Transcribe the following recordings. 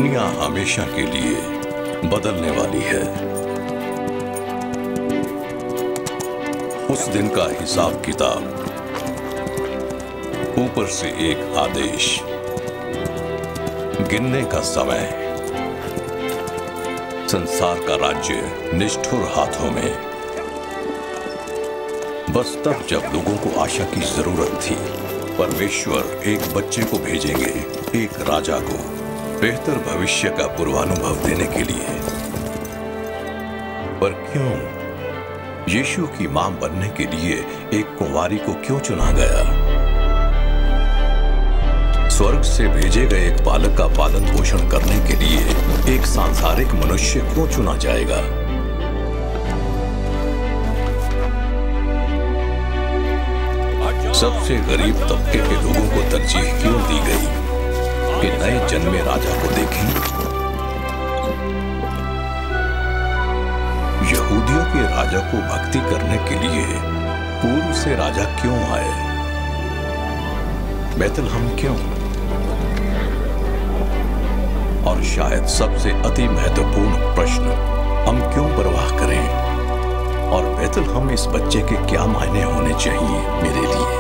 दुनिया हमेशा के लिए बदलने वाली है। उस दिन का हिसाब किताब, ऊपर से एक आदेश, गिनने का समय, संसार का राज्य निष्ठुर हाथों में। बस तब जब लोगों को आशा की जरूरत थी, परमेश्वर एक बच्चे को भेजेंगे, एक राजा को, बेहतर भविष्य का पूर्वानुभव देने के लिए। पर क्यों यीशु की मां बनने के लिए एक कुंवारी को क्यों चुना गया? स्वर्ग से भेजे गए एक बालक का पालन पोषण करने के लिए एक सांसारिक मनुष्य क्यों चुना जाएगा? सबसे गरीब तबके के लोगों को तरजीह क्यों दी गई कि नए जन्मे राजा को देखें? यहूदियों के राजा को भक्ति करने के लिए पूर्व से राजा क्यों आए? बैतलहम क्यों? और शायद सबसे अति महत्वपूर्ण प्रश्न, हम क्यों परवाह करें? और बैतलहम इस बच्चे के क्या मायने होने चाहिए मेरे लिए?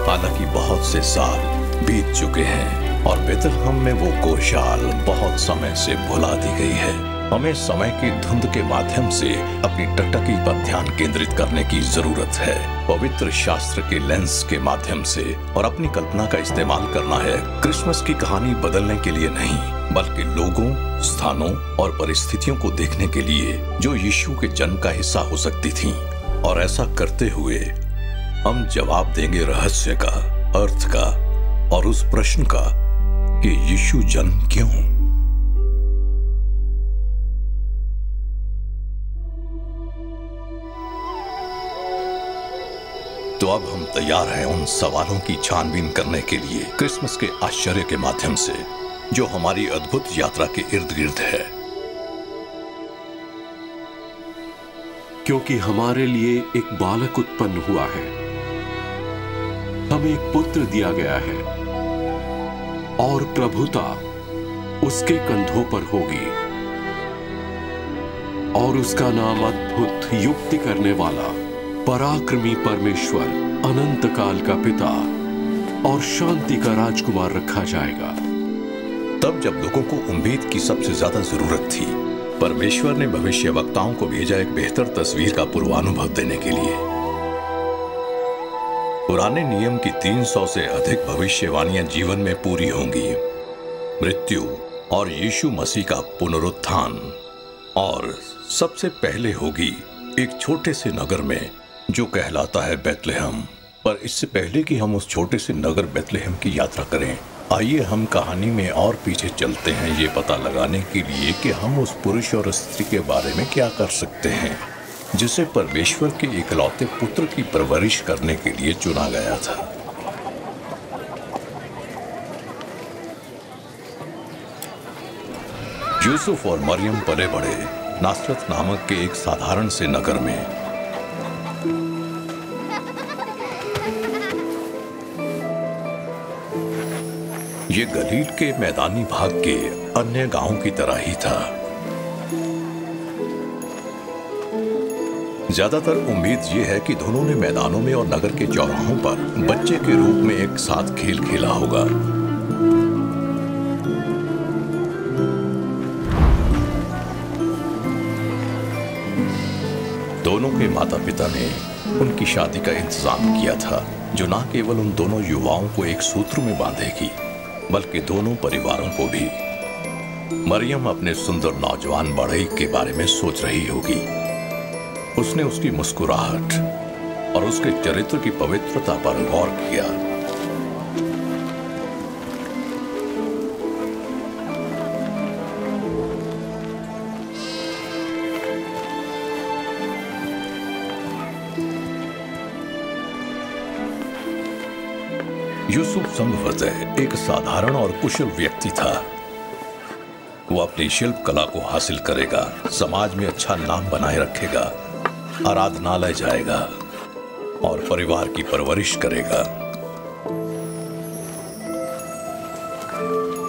हालांकि बहुत से साल बीत चुके हैं और बैतलहम में वो गोशाल बहुत समय से भुला दी गई है। हमें समय की धुंध के माध्यम से अपनी टकटकी पर ध्यान केंद्रित करने की जरूरत है, पवित्र शास्त्र के लेंस के माध्यम से, और अपनी कल्पना का इस्तेमाल करना है क्रिसमस की कहानी बदलने के लिए नहीं, बल्कि लोगों, स्थानों और परिस्थितियों को देखने के लिए जो यीशु के जन्म का हिस्सा हो सकती थीं। और ऐसा करते हुए हम जवाब देंगे रहस्य का, अर्थ का और उस प्रश्न का कि यीशु जन्म क्यों? तो अब हम तैयार हैं उन सवालों की छानबीन करने के लिए क्रिसमस के आश्चर्य के माध्यम से, जो हमारी अद्भुत यात्रा के इर्द गिर्द है। क्योंकि हमारे लिए एक बालक उत्पन्न हुआ है, हमें एक पुत्र दिया गया है, और प्रभुता उसके कंधों पर होगी, और उसका नाम अद्भुत, युक्ति करने वाला, पराक्रमी परमेश्वर, अनंत काल का पिता और शांति का राजकुमार रखा जाएगा। तब जब लोगों को उम्मीद की सबसे ज्यादा जरूरत थी, परमेश्वर ने भविष्यवक्ताओं को भेजा एक बेहतर तस्वीर का पूर्वानुभव देने के लिए। पुराने नियम की 300 से अधिक भविष्यवाणियां जीवन में पूरी होंगी। मृत्यु और यीशु मसीह का पुनरुत्थान, और सबसे पहले होगी एक छोटे से नगर में जो कहलाता है बैतलहम। पर इससे पहले कि हम उस छोटे से नगर बैतलहम की यात्रा करें, आइए हम कहानी में और पीछे चलते हैं, ये पता लगाने के लिए कि हम उस पुरुष और स्त्री के बारे में क्या कर सकते हैं जिसे परमेश्वर के इकलौते पुत्र की परवरिश करने के लिए चुना गया था। यूसुफ और मरियम पले बड़े नासरत नामक के एक साधारण से नगर में। ये गलील के मैदानी भाग के अन्य गांवों की तरह ही था। ज्यादातर उम्मीद ये है कि दोनों ने मैदानों में और नगर के चौराहों पर बच्चे के रूप में एक साथ खेल खेला होगा। दोनों के माता पिता ने उनकी शादी का इंतजाम किया था, जो न केवल उन दोनों युवाओं को एक सूत्र में बांधेगी, बल्कि दोनों परिवारों को भी। मरियम अपने सुंदर नौजवान बढ़ई के बारे में सोच रही होगी। उसने उसकी मुस्कुराहट और उसके चरित्र की पवित्रता पर गौर किया। यूसुफ संभवतः एक साधारण और कुशल व्यक्ति था। वो अपनी शिल्प कला को हासिल करेगा, समाज में अच्छा नाम बनाए रखेगा, आराधनालय जाएगा और परिवार की परवरिश करेगा।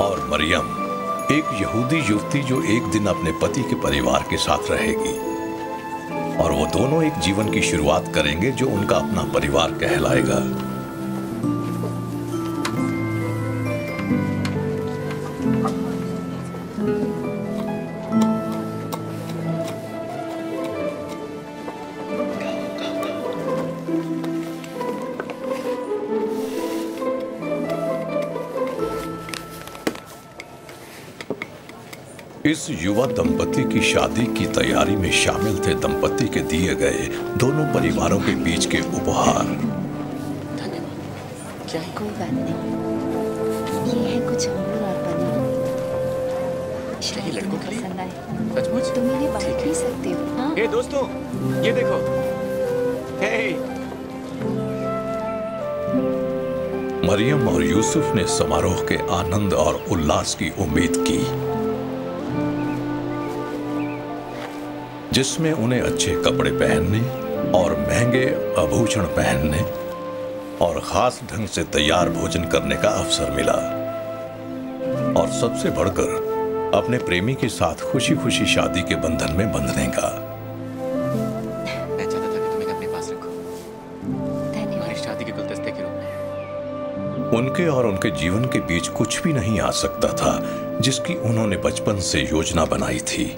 और मरियम एक यहूदी युवती जो एक दिन अपने पति के परिवार के साथ रहेगी, और वो दोनों एक जीवन की शुरुआत करेंगे जो उनका अपना परिवार कहलाएगा। इस युवा दंपति की शादी की तैयारी में शामिल थे दंपति के दिए गए दोनों परिवारों के बीच के उपहार। धन्यवाद। क्या है? कोई बात नहीं, ये है कुछ अमरूद और पनीर। क्या ये लड़कों के लिए? पसंद आए। सचमुच? तुम इन्हें बांट भी सकते हो। हाँ? हे दोस्तों, ये देखो। हे। मरियम और यूसुफ ने समारोह के आनंद और उल्लास की उम्मीद की, जिसमें उन्हें अच्छे कपड़े पहनने और महंगे आभूषण पहनने और खास ढंग से तैयार भोजन करने का अवसर मिला, और सबसे बढ़कर अपने प्रेमी के साथ खुशी खुशी शादी के बंधन में बंधने का। मैं चाहता था कि तुम इन्हें अपने पास रखो, धन्यवाद। हमारी शादी के गुलदस्ते के रूप में। उनके और उनके जीवन के बीच कुछ भी नहीं आ सकता था जिसकी उन्होंने बचपन से योजना बनाई थी।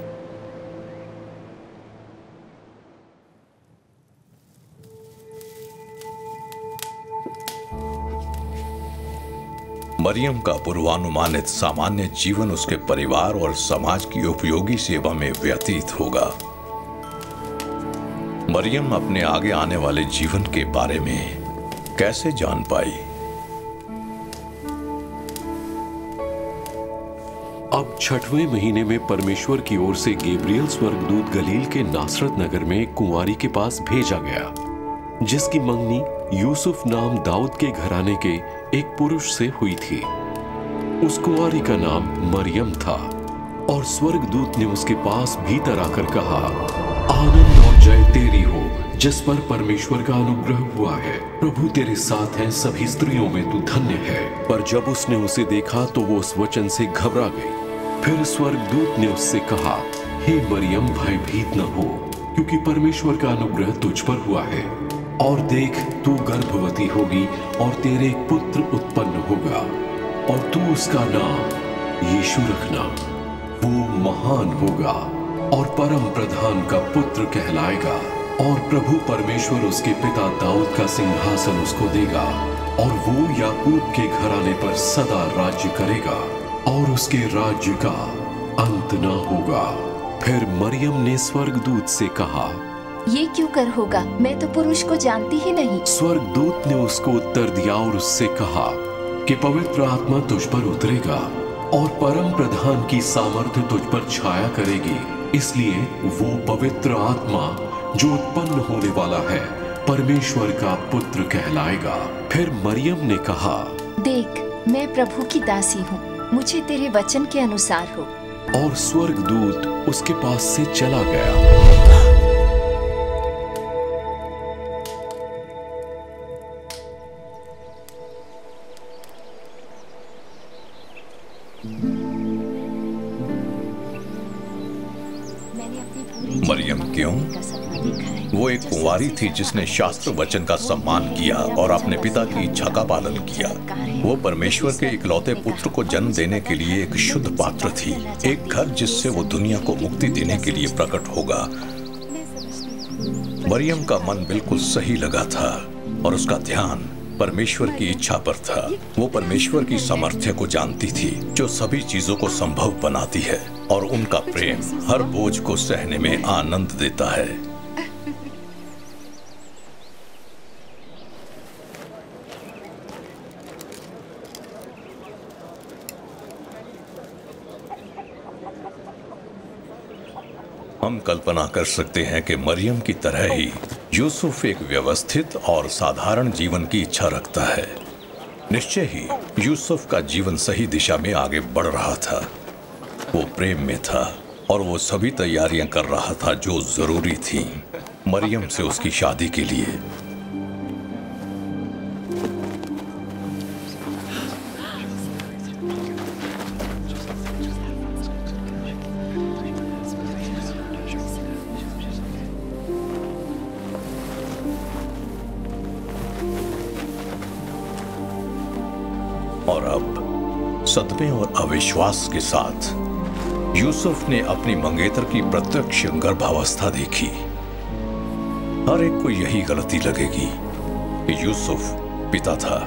मरियम का पूर्वानुमानित सामान्य जीवन उसके परिवार और समाज की उपयोगी सेवा में व्यतीत होगा। मरियम अपने आगे आने वाले जीवन के बारे में कैसे जान पाई? अब 6वें महीने में परमेश्वर की ओर से गैब्रियल स्वर्गदूत गलील के नासरत नगर में एक कुंवारी के पास भेजा गया, जिसकी मंगनी यूसुफ नाम दाऊद के घराने के एक पुरुष से हुई थी। उस कुंवारी का नाम मरियम था, और स्वर्गदूत ने उसके पास भीतर आकर कहा, आनंद और जय तेरी हो, जिस पर परमेश्वर का अनुग्रह हुआ है। प्रभु तेरे साथ है, सभी स्त्रियों में तू धन्य है। पर जब उसने उसे देखा तो वो उस वचन से घबरा गई। फिर स्वर्गदूत ने उससे कहा, हे मरियम, भयभीत न हो, क्योंकि परमेश्वर का अनुग्रह तुझ पर हुआ है। और देख, तू गर्भवती होगी और तेरे एक पुत्र उत्पन्न होगा, और तू उसका नाम यीशु रखना। वो महान होगा और परम प्रधान का पुत्र कहलाएगा, और प्रभु परमेश्वर उसके पिता दाऊद का सिंहासन उसको देगा, और वो याकूब के घराने पर सदा राज्य करेगा, और उसके राज्य का अंत न होगा। फिर मरियम ने स्वर्गदूत से कहा, ये क्यों कर होगा? मैं तो पुरुष को जानती ही नहीं। स्वर्गदूत ने उसको उत्तर दिया और उससे कहा कि पवित्र आत्मा तुझ पर उतरेगा, और परम प्रधान की सामर्थ्य तुझ पर छाया करेगी, इसलिए वो पवित्र आत्मा जो उत्पन्न होने वाला है परमेश्वर का पुत्र कहलाएगा। फिर मरियम ने कहा, देख, मैं प्रभु की दासी हूँ, मुझे तेरे वचन के अनुसार हो। और स्वर्गदूत उसके पास से चला गया। मरियम क्यों? वो एक कुंवारी थी जिसने शास्त्र वचन का सम्मान किया और अपने पिता की इच्छा का पालन किया। वो परमेश्वर के इकलौते पुत्र को जन्म देने के लिए एक शुद्ध पात्र थी, एक घर जिससे वो दुनिया को मुक्ति देने के लिए प्रकट होगा। मरियम का मन बिल्कुल सही लगा था और उसका ध्यान परमेश्वर की इच्छा पर था। वो परमेश्वर की सामर्थ्य को जानती थी जो सभी चीजों को संभव बनाती है, और उनका प्रेम हर बोझ को सहने में आनंद देता है। हम कल्पना कर सकते हैं कि मरियम की तरह ही यूसुफ एक व्यवस्थित और साधारण जीवन की इच्छा रखता है। निश्चय ही यूसुफ का जीवन सही दिशा में आगे बढ़ रहा था। वो प्रेम में था और वो सभी तैयारियां कर रहा था जो जरूरी थीं मरियम से उसकी शादी के लिए। सदमे और अविश्वास के साथ यूसुफ ने अपनी मंगेतर की प्रत्यक्ष गर्भावस्था देखी। हर एक को यही गलती लगेगी कि यूसुफ पिता था।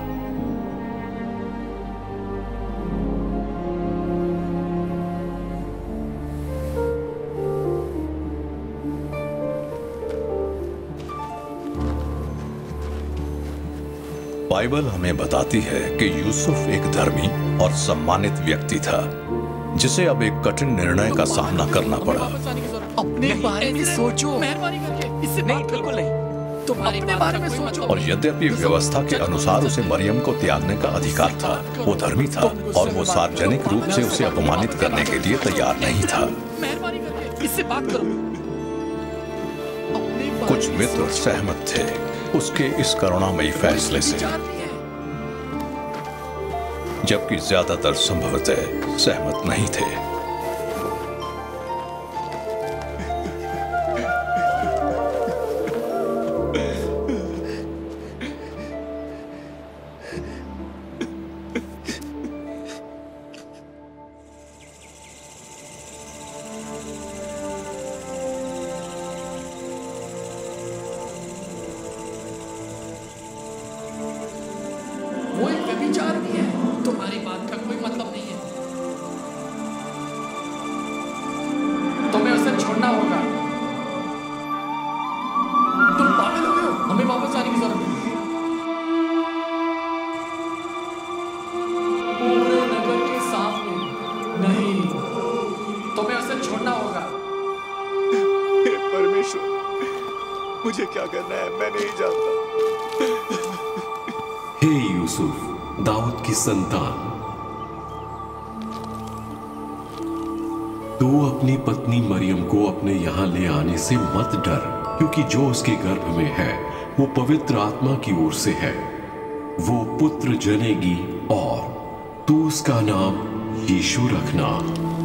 बाइबल हमें बताती है कि यूसुफ एक धर्मी और सम्मानित व्यक्ति था, जिसे अब एक कठिन निर्णय का सामना करना पड़ा। अपने बारे में सोचो, मेहरबानी करके इससे नहीं, बिल्कुल नहीं, तुम अपने बारे में सोचो। और यद्यपि व्यवस्था के अनुसार उसे मरियम को त्यागने का अधिकार था, वो धर्मी था और वो सार्वजनिक रूप से उसे अपमानित करने के लिए तैयार नहीं था। मेहरबानी करके इससे बात करो। कुछ मित्र सहमत थे उसके इस करुणामयी फैसले से, जबकि ज्यादातर संभवतः सहमत नहीं थे। वो एक व्यभिचार भी है, तुम्हारी बात का कोई मतलब नहीं है। तुम्हें उसे छोड़ना होगा। तुम पागल हो गए हो, हमें वापस आने की जरूरत है। पूरे नगर के सामने नहीं, तुम्हें उसे छोड़ना होगा। हे परमेश्वर, मुझे क्या करना है मैं नहीं जानता। हे यूसुफ, दाऊद की संतान, तू अपनी पत्नी मरियम को अपने यहां ले आने से मत डर, क्योंकि जो उसके गर्भ में है वो पवित्र आत्मा की ओर से है। वो पुत्र जनेगी और तू उसका नाम यीशु रखना,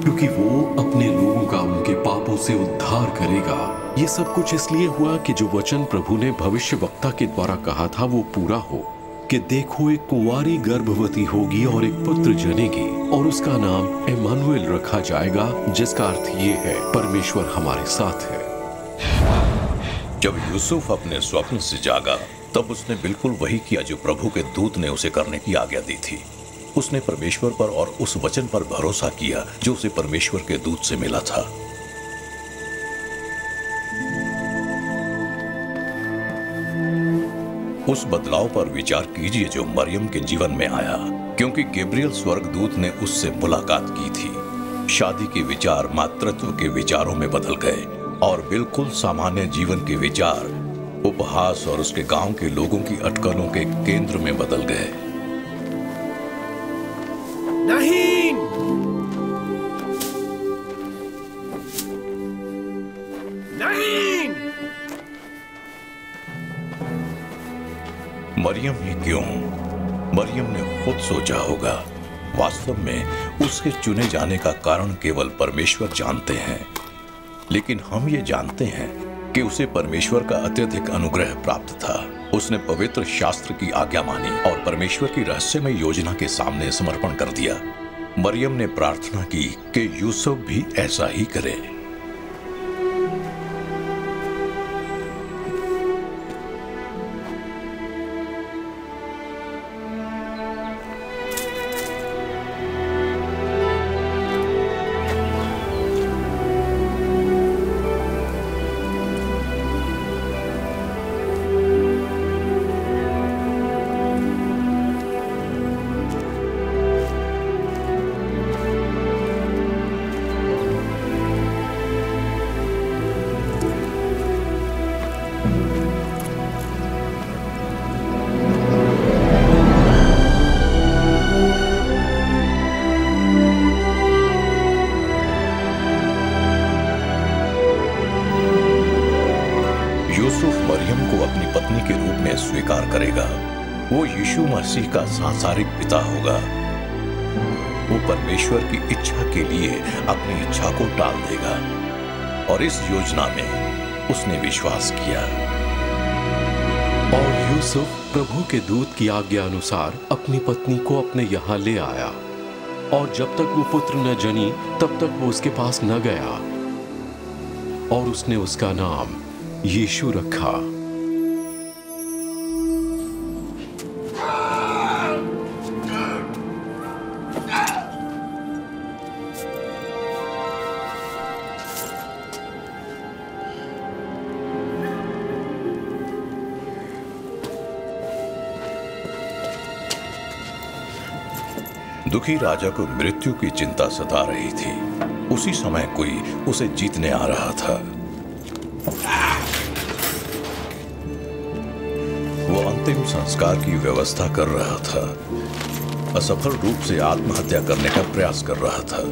क्योंकि वो अपने लोगों का उनके पापों से उद्धार करेगा। ये सब कुछ इसलिए हुआ कि जो वचन प्रभु ने भविष्यवक्ता के द्वारा कहा था वो पूरा हो, कि देखो एक कुंवारी गर्भवती होगी और एक पुत्र जनेगी और उसका नाम इम्मानुएल रखा जाएगा, जिसका अर्थ ये है परमेश्वर हमारे साथ है। जब यूसुफ अपने स्वप्न से जागा, तब उसने बिल्कुल वही किया जो प्रभु के दूत ने उसे करने की आज्ञा दी थी। उसने परमेश्वर पर और उस वचन पर भरोसा किया जो उसे परमेश्वर के दूत से मिला था। उस बदलाव पर विचार कीजिए जो मरियम के जीवन में आया, क्योंकि गैब्रियल स्वर्गदूत ने उससे मुलाकात की थी। शादी के विचार मातृत्व के विचारों में बदल गए और बिल्कुल सामान्य जीवन के विचार उपहास और उसके गांव के लोगों की अटकलों के केंद्र में बदल गए। नहीं, नहीं। मरियम ही क्यों? मरियम ने खुद सोचा होगा। वास्तव में उसके चुने जाने का कारण केवल परमेश्वर जानते हैं, लेकिन हम ये जानते हैं कि उसे परमेश्वर का अत्यधिक अनुग्रह प्राप्त था। उसने पवित्र शास्त्र की आज्ञा मानी और परमेश्वर की रहस्यमय योजना के सामने समर्पण कर दिया। मरियम ने प्रार्थना की कि यूसुफ भी ऐसा ही करे। यूसुफ मरियम को अपनी पत्नी के रूप में स्वीकार करेगा। वो यीशु मसीह का सांसारिक पिता होगा। वो परमेश्वर की इच्छा के लिए अपनी इच्छा को टाल देगा और इस योजना में उसने विश्वास किया। और यूसुफ प्रभु के दूत की आज्ञा अनुसार अपनी पत्नी को अपने यहाँ ले आया। और जब तक वो पुत्र न जनी तब तक वो उसके पास न गया, और उसने उसका नाम यीशु रखा। दुखी राजा को मृत्यु की चिंता सता रही थी। उसी समय कोई उसे जीतने आ रहा था। वो अंतिम संस्कार की व्यवस्था कर रहा था, असफल रूप से आत्महत्या करने का प्रयास कर रहा था,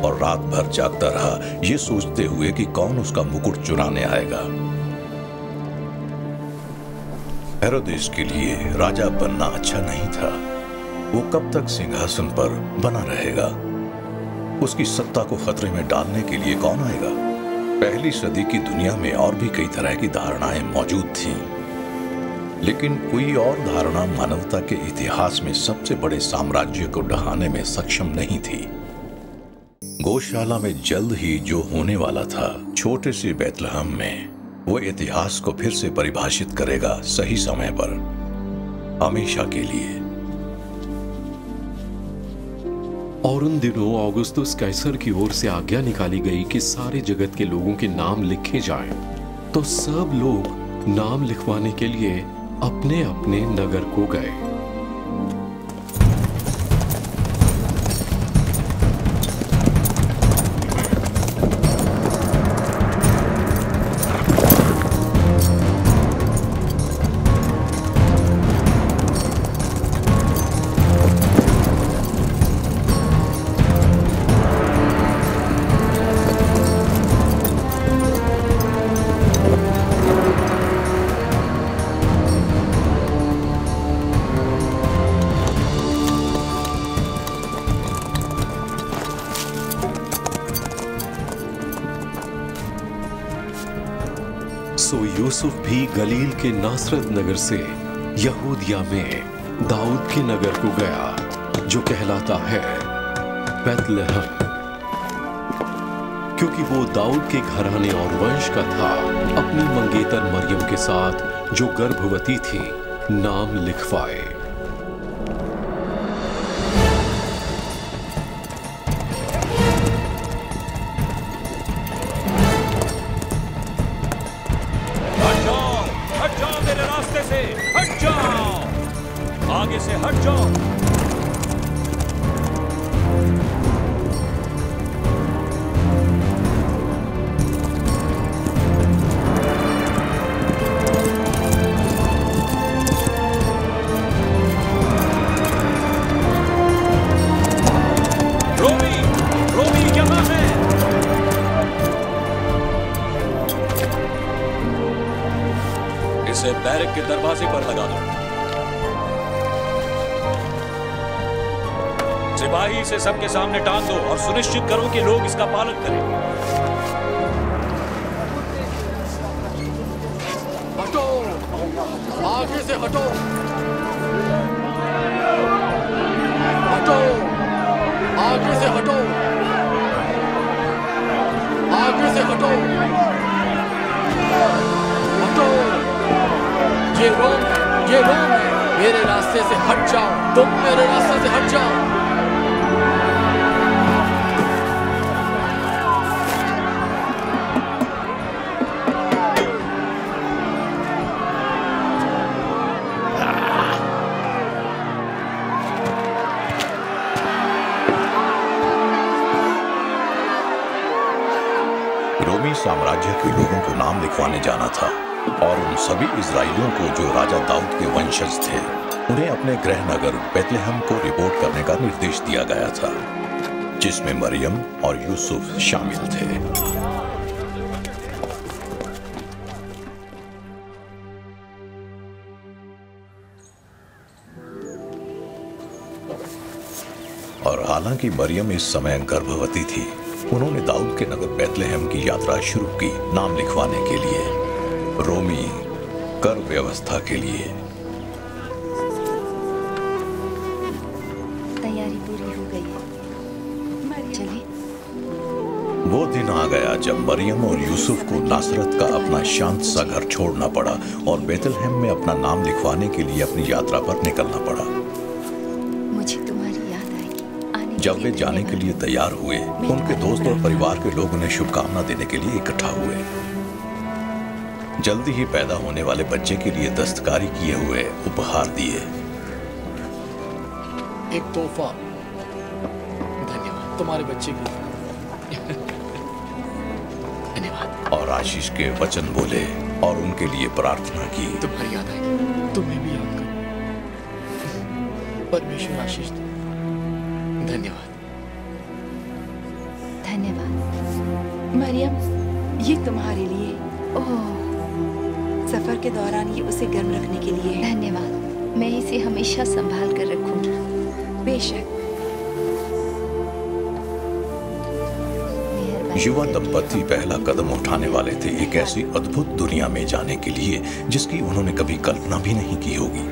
और रात भर जागता रहा ये सोचते हुए कि कौन उसका मुकुट चुराने आएगा। हेरोदेस के लिए राजा बनना अच्छा नहीं था। वो कब तक सिंहासन पर बना रहेगा? उसकी सत्ता को खतरे में डालने के लिए कौन आएगा? पहली सदी की दुनिया में और भी कई तरह की धारणाएं मौजूद थीं, लेकिन कोई और धारणा मानवता के इतिहास में सबसे बड़े साम्राज्य को ढहाने में सक्षम नहीं थी। गौशाला में जल्द ही जो होने वाला था, छोटे से बैतलहम में, वो इतिहास को फिर से परिभाषित करेगा, सही समय पर, हमेशा के लिए। और उन दिनों ऑगस्टस कैसर की ओर से आज्ञा निकाली गई कि सारे जगत के लोगों के नाम लिखे जाएं। तो सब लोग नाम लिखवाने के लिए अपने अपने नगर को गए। सो यूसुफ भी गलील के नासरत नगर से यहूदिया में दाऊद के नगर को गया, जो कहलाता है बैतलहम, क्योंकि वो दाऊद के घराने और वंश का था, अपनी मंगेतर मरियम के साथ जो गर्भवती थी, नाम लिखवाए। आगे से हट जाओ। रोमी यहाँ है। इसे बैरक के दरवाजे पर लगा दो। सिपाही इसे सबके सामने टांग दो और सुनिश्चित करो कि लोग इसका पालन करें। हटो, आगे से हटो, हटो, आगे से हटो, आगे से हटो, हटो। ये रोम है, मेरे रास्ते से हट जाओ, तुम मेरे रास्ते से हट जाओ। रोमी साम्राज्य के लोगों को नाम लिखवाने जाना था, और उन सभी इजराइलियों को जो राजा दाऊद के वंशज थे, उन्हें अपने गृह नगर बैतलहम को रिपोर्ट करने का निर्देश दिया गया था, जिसमें मरियम और यूसुफ शामिल थे। और हालांकि मरियम इस समय गर्भवती थी, उन्होंने दाऊद के नगर बैतलहम की यात्रा शुरू की, नाम लिखवाने के लिए, रोमी कर व्यवस्था के लिए। तैयारी चले? वो दिन आ गया जब मरियम और यूसुफ को नासरत का अपना शांत सा घर छोड़ना पड़ा और बेथलहम में अपना नाम लिखवाने के लिए अपनी यात्रा पर निकलना पड़ा। मुझे तुम्हारी याद आएगी। जब वे जाने के लिए तैयार हुए, उनके दोस्त और परिवार के लोग उन्हें शुभकामना देने के लिए इकट्ठा हुए। जल्दी ही पैदा होने वाले बच्चे के लिए दस्तकारी किए हुए उपहार दिए। एक तोहफा, धन्यवाद तुम्हारे बच्चे के लिए। धन्यवाद। और आशीष के वचन बोले और उनके लिए प्रार्थना की। तुम्हारी याद आएगी, तुम्हें भी याद करो। परमेश्वर आशीष दे। धन्यवाद। धन्यवाद। मरियम, ये तुम्हारे लिए। ओह, सफर के दौरान ये उसे गर्म रखने के लिए है। धन्यवाद। मैं इसे हमेशा संभाल कर रखूंगी। बेशक। युवा दंपति पहला कदम उठाने वाले थे एक ऐसी अद्भुत दुनिया में जाने के लिए जिसकी उन्होंने कभी कल्पना भी नहीं की होगी।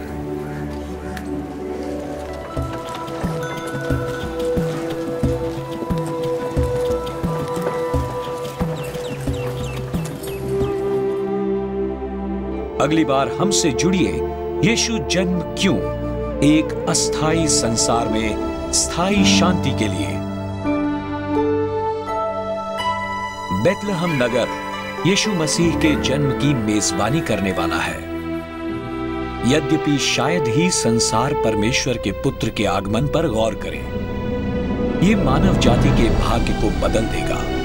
अगली बार हमसे जुड़िए यीशु जन्म क्यों, एक अस्थाई संसार में स्थायी शांति के लिए। बेथलहम नगर यीशु मसीह के जन्म की मेजबानी करने वाला है। यद्यपि शायद ही संसार परमेश्वर के पुत्र के आगमन पर गौर करे, ये मानव जाति के भाग्य को बदल देगा।